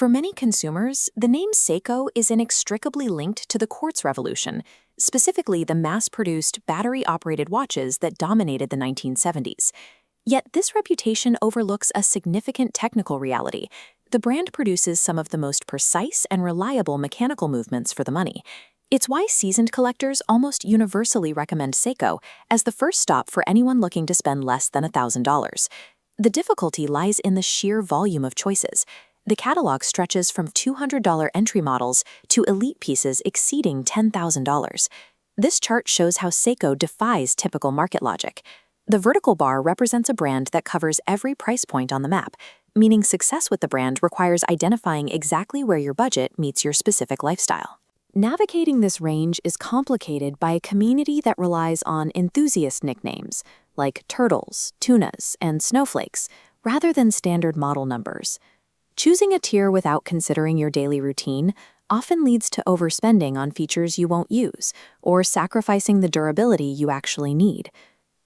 For many consumers, the name Seiko is inextricably linked to the quartz revolution, specifically the mass-produced, battery-operated watches that dominated the 1970s. Yet this reputation overlooks a significant technical reality. The brand produces some of the most precise and reliable mechanical movements for the money. It's why seasoned collectors almost universally recommend Seiko as the first stop for anyone looking to spend less than $1,000. The difficulty lies in the sheer volume of choices. The catalog stretches from $200 entry models to elite pieces exceeding $10,000. This chart shows how Seiko defies typical market logic. The vertical bar represents a brand that covers every price point on the map, meaning success with the brand requires identifying exactly where your budget meets your specific lifestyle. Navigating this range is complicated by a community that relies on enthusiast nicknames like turtles, tunas, and snowflakes, rather than standard model numbers. Choosing a tier without considering your daily routine often leads to overspending on features you won't use, or sacrificing the durability you actually need.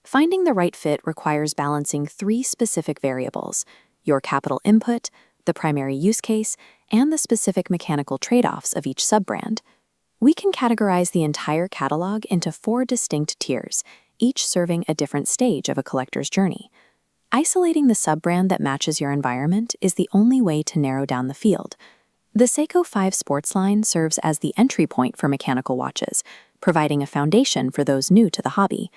Finding the right fit requires balancing three specific variables: your capital input, the primary use case, and the specific mechanical trade-offs of each sub-brand. We can categorize the entire catalog into 4 distinct tiers, each serving a different stage of a collector's journey. Isolating the sub-brand that matches your environment is the only way to narrow down the field. The Seiko 5 Sports line serves as the entry point for mechanical watches, providing a foundation for those new to the hobby.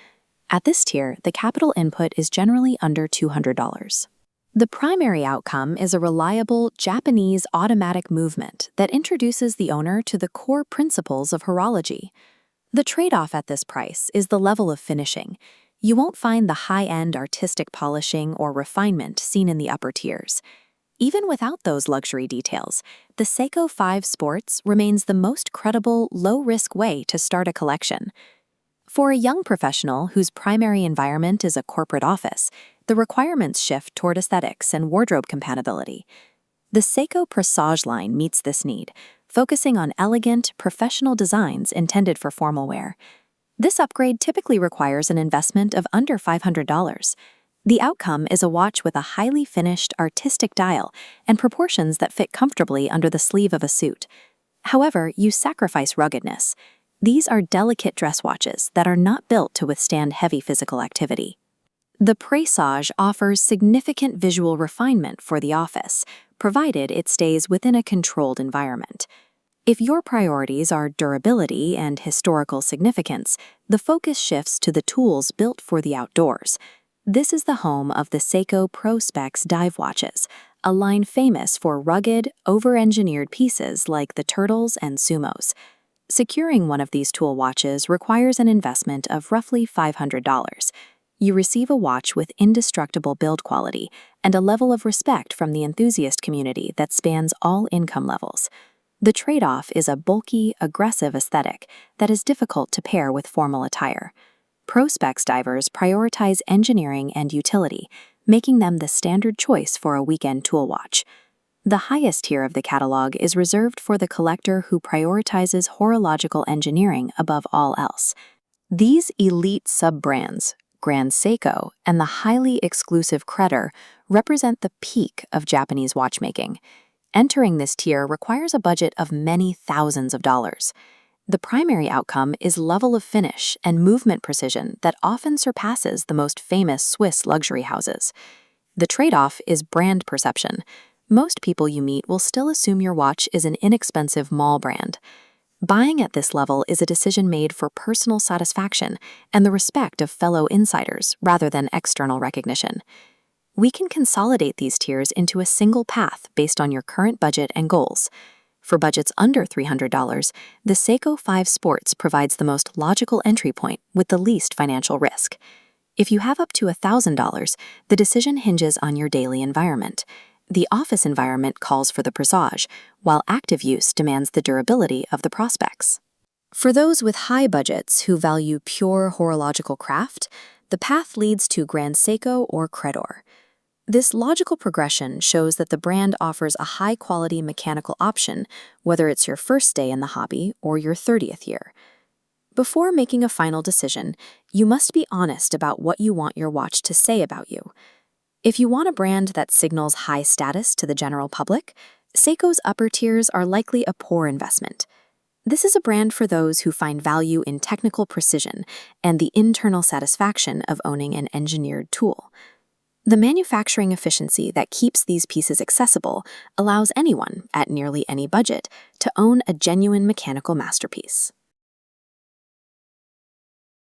At this tier, the capital input is generally under $200. The primary outcome is a reliable Japanese automatic movement that introduces the owner to the core principles of horology. The trade-off at this price is the level of finishing. You won't find the high-end artistic polishing or refinement seen in the upper tiers. Even without those luxury details, the Seiko 5 Sports remains the most credible, low-risk way to start a collection. For a young professional whose primary environment is a corporate office, the requirements shift toward aesthetics and wardrobe compatibility. The Seiko Presage line meets this need, focusing on elegant, professional designs intended for formal wear. This upgrade typically requires an investment of under $500. The outcome is a watch with a highly finished, artistic dial and proportions that fit comfortably under the sleeve of a suit. However, you sacrifice ruggedness. These are delicate dress watches that are not built to withstand heavy physical activity. The presage offers significant visual refinement for the office, provided it stays within a controlled environment. If your priorities are durability and historical significance, the focus shifts to the tools built for the outdoors. This is the home of the Seiko Prospex dive watches, a line famous for rugged, over-engineered pieces like the turtles and sumos. Securing one of these tool watches requires an investment of roughly $500. You receive a watch with indestructible build quality and a level of respect from the enthusiast community that spans all income levels. The trade-off is a bulky, aggressive aesthetic that is difficult to pair with formal attire. Prospex divers prioritize engineering and utility, making them the standard choice for a weekend tool watch. The highest tier of the catalog is reserved for the collector who prioritizes horological engineering above all else. These elite sub-brands, Grand Seiko and the highly exclusive Creditor, represent the peak of Japanese watchmaking. Entering this tier requires a budget of many thousands of dollars. The primary outcome is level of finish and movement precision that often surpasses the most famous Swiss luxury houses. The trade-off is brand perception. Most people you meet will still assume your watch is an inexpensive mall brand. Buying at this level is a decision made for personal satisfaction and the respect of fellow insiders rather than external recognition. We can consolidate these tiers into a single path based on your current budget and goals. For budgets under $300, the Seiko 5 Sports provides the most logical entry point with the least financial risk. If you have up to $1,000, the decision hinges on your daily environment. The office environment calls for the presage, while active use demands the durability of the Prospex. For those with high budgets who value pure horological craft, the path leads to Grand Seiko or Creditor. This logical progression shows that the brand offers a high-quality mechanical option, whether it's your first day in the hobby or your 30th year. Before making a final decision, you must be honest about what you want your watch to say about you. If you want a brand that signals high status to the general public, Seiko's upper tiers are likely a poor investment. This is a brand for those who find value in technical precision and the internal satisfaction of owning an engineered tool. The manufacturing efficiency that keeps these pieces accessible allows anyone, at nearly any budget, to own a genuine mechanical masterpiece.